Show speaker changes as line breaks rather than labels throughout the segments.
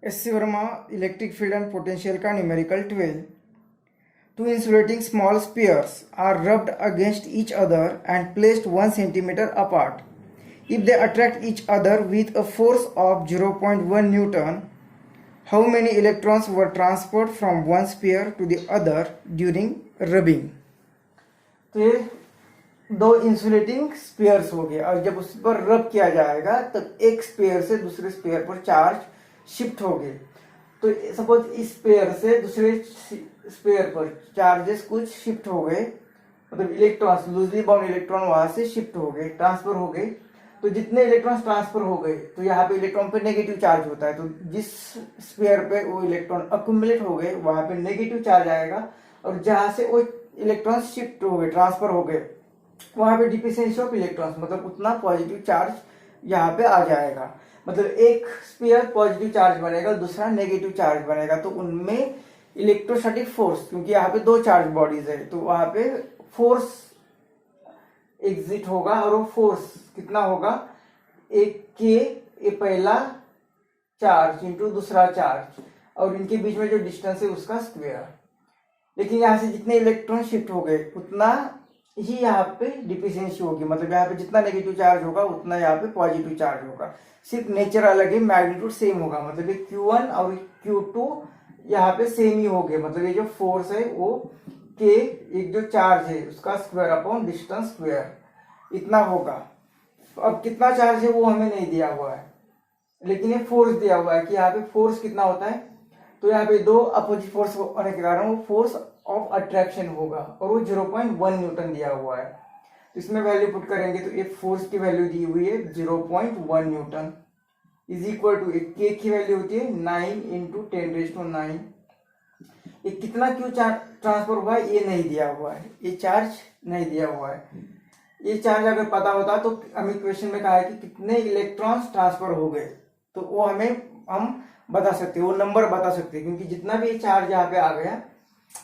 S.C. Verma, Electric Field and Potential का numerical 12. Two insulating small spheres are rubbed against each other and placed 1 centimeter apart. If they attract each other with a force of 0.1 Newton, how many electrons were transferred from one sphere to the other during rubbing? तो ये दो insulating spheres हो गए और जब उस पर रब किया जाएगा तब एक स्पेयर से दूसरे स्पेयर पर चार्ज शिफ्ट हो गए। तो सपोज इस स्पेयर से दूसरे स्पेयर पर चार्जेस कुछ शिफ्ट हो गए, मतलब इलेक्ट्रॉन्स, लूजली बाउंड इलेक्ट्रॉन वहां से शिफ्ट हो गए, ट्रांसफर हो गए। तो जितने इलेक्ट्रॉन्स ट्रांसफर हो गए तो यहाँ पे इलेक्ट्रॉन पे नेगेटिव चार्ज होता है, तो जिस स्फीयर पे वो इलेक्ट्रॉन अक्यूमुलेट हो गए वहां पे नेगेटिव चार्ज आएगा, और जहां से वो इलेक्ट्रॉन शिफ्ट हो गए, ट्रांसफर हो गए, वहां पे डिफिशिएंसी ऑफ इलेक्ट्रॉन्स, मतलब उतना पॉजिटिव चार्ज यहाँ पे आ जाएगा। मतलब एक स्फीयर पॉजिटिव चार्ज बनेगा, दूसरा नेगेटिव चार्ज बनेगा, तो उनमें इलेक्ट्रोस्टैटिक फोर्स, क्योंकि यहाँ पे दो चार्ज बॉडीज है तो वहां पे फोर्स एग्जिट होगा, और वो फोर्स कितना होगा, एक के ये पहला चार्ज इंटू दूसरा चार्ज, और इनके बीच में जो डिस्टेंस है उसका स्क्वायर। लेकिन यहाँ से जितने इलेक्ट्रॉन शिफ्ट हो गए उतना ही यहाँ पे डिफिशिएंसी होगी, मतलब यहाँ पे जितना नेगेटिव चार्ज होगा उतना यहाँ पे पॉजिटिव चार्ज होगा, सिर्फ नेचर अलग है, मैग्नीट्यूड सेम होगा। मतलब ये Q1 और Q2 यहाँ पे सेम ही हो गए, मतलब ये जो फोर्स है वो के एक जो चार्ज है उसका स्क्वायर अपॉन डिस्टेंस स्क्वायर इतना होगा। अब कितना चार्ज है वो हमें नहीं दिया हुआ है, लेकिन ये फोर्स दिया हुआ है कि यहाँ पे फोर्स कितना होता है। तो यहाँ पे दो अपोजिट फोर्स होने के कारण वो फोर्स ऑफ अट्रैक्शन होगा, और वो 0.1 न्यूटन दिया हुआ है। तो इसमें वैल्यू पुट करेंगे तो एक फोर्स की वैल्यू दी हुई है 0.1 न्यूटन इज इक्वल टू, एक के की वैल्यू होती है 9 इंटू 10⁹। ये कितना क्यों ट्रांसफर हुआ है ये नहीं दिया हुआ है, ये चार्ज नहीं दिया हुआ है। ये चार्ज अगर पता होता तो हमें क्वेश्चन में कहा है कि कितने इलेक्ट्रॉन्स ट्रांसफर हो गए, तो वो हम बता सकते, वो नंबर बता सकते, क्योंकि जितना भी चार्ज यहाँ पे आ गया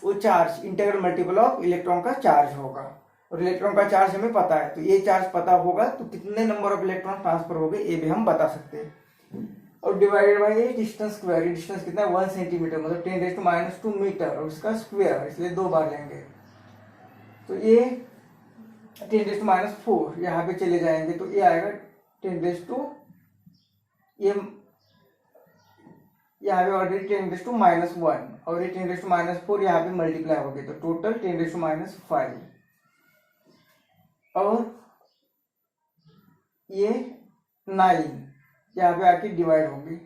वो charge integral multiple of electron का चार्ज होगा, और इलेक्ट्रॉन का चार्ज हमें पता है, तो ये चार्ज पता होगा तो कितने नंबर ऑफ इलेक्ट्रॉन ट्रांसफर हो गए ये भी हम बता सकते हैं। और डिवाइडेड बाय ये डिस्टेंस स्क्वायर, डिस्टेंस कितना है 1 सेंटीमीटर, मतलब 10⁻² मीटर, और इसका स्क्वायर इसलिए 2 बार लेंगे। तो ये 10⁻⁴ यहाँ पे चले जाएंगे तो ये आएगा 10⁻, ये यहाँ पे ऑलरेडी 10⁻⁻1, और ये 10⁻⁴ यहाँ पे मल्टीप्लाई हो गए, तो टोटल 10⁻⁵, और ये 9 यहाँ पे आके डिवाइड होंगे,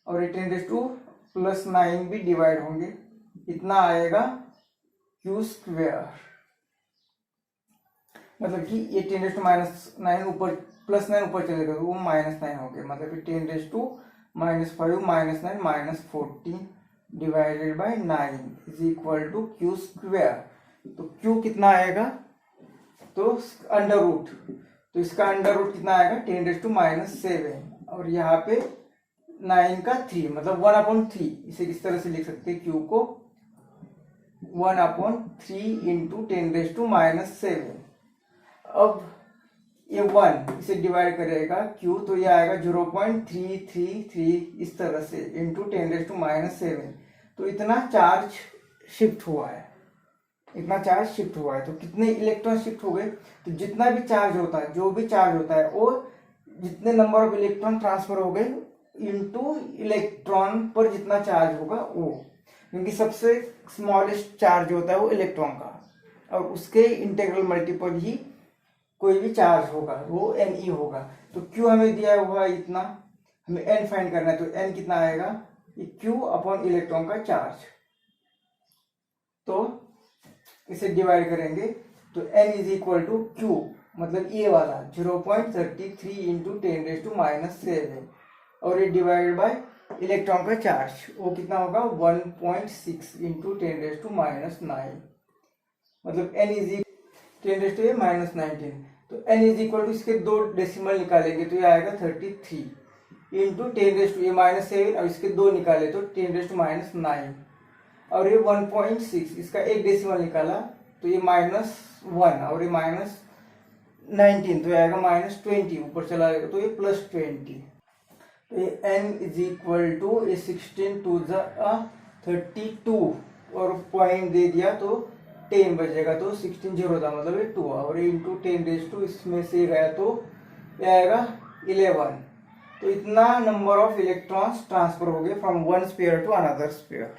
और ये 10⁻+9 भी डिवाइड होंगे, इतना आएगा Q²। मतलब कि ये 10⁻⁹ ऊपर +9 ऊपर चलेगा तो वो -9 हो गया, मतलब कि 10⁻⁵ -9 divided by 9 is equal to Q²। तो Q कितना आएगा, तो अंडर रूट, तो इसका अंडर रूट कितना आएगा 10⁻⁷, और यहाँ पे 9 का 3, मतलब 1/3, इसे किस तरह से लिख सकते हैं, Q को 1/3 इंटू 10⁻⁷। अब ये 1 इसे डिवाइड करेगा Q, तो ये आएगा 0.333 इस तरह से इंटू 10⁻⁷। तो इतना चार्ज शिफ्ट हुआ है, इतना चार्ज शिफ्ट हुआ है। तो कितने इलेक्ट्रॉन शिफ्ट हो गए, तो जितना भी चार्ज होता है, जो भी चार्ज होता है, वो जितने नंबर ऑफ इलेक्ट्रॉन ट्रांसफर हो गए इंटू इलेक्ट्रॉन पर जितना चार्ज होगा वो, क्योंकि सबसे स्मॉलेस्ट चार्ज होता है वो इलेक्ट्रॉन का, और उसके इंटीग्रल मल्टीपल ही कोई भी चार्ज होगा वो Ne होगा। तो Q हमें दिया हुआ है इतना, हमें N फाइंड करना है, तो N कितना आएगा, ये Q अपॉन इलेक्ट्रॉन का चार्ज। तो इसे डिवाइड करेंगे तो N is equal to Q, मतलब ये वाला 0.33 इंटू 10⁻⁷, और ये डिवाइड बाय इलेक्ट्रॉन का चार्ज, वो कितना होगा 1.6 इंटू 10⁻⁹, मतलब N इज 10⁻⁻19। तो N इज इक्वल टू इसके 2 डेसिमल निकालेंगे तो ये आएगा 33 इंटू 10⁻⁷, और इसके 2 निकाले तो 10⁻⁹, और ये 1.6, इसका 1 डेसिमल निकाला तो ये -1, और ये -19, तो ये आएगा -20, ऊपर चला जाएगा तो ये +20। n is equal to 16 to the 32 और पॉइंट दे दिया तो 10 बचेगा, तो 16 0 था मतलब ये 2 और इंटू 10 रेज टू इसमें से गया तो ये आएगा 11। तो इतना नंबर ऑफ इलेक्ट्रॉन्स ट्रांसफर हो गए from one sphere to another sphere.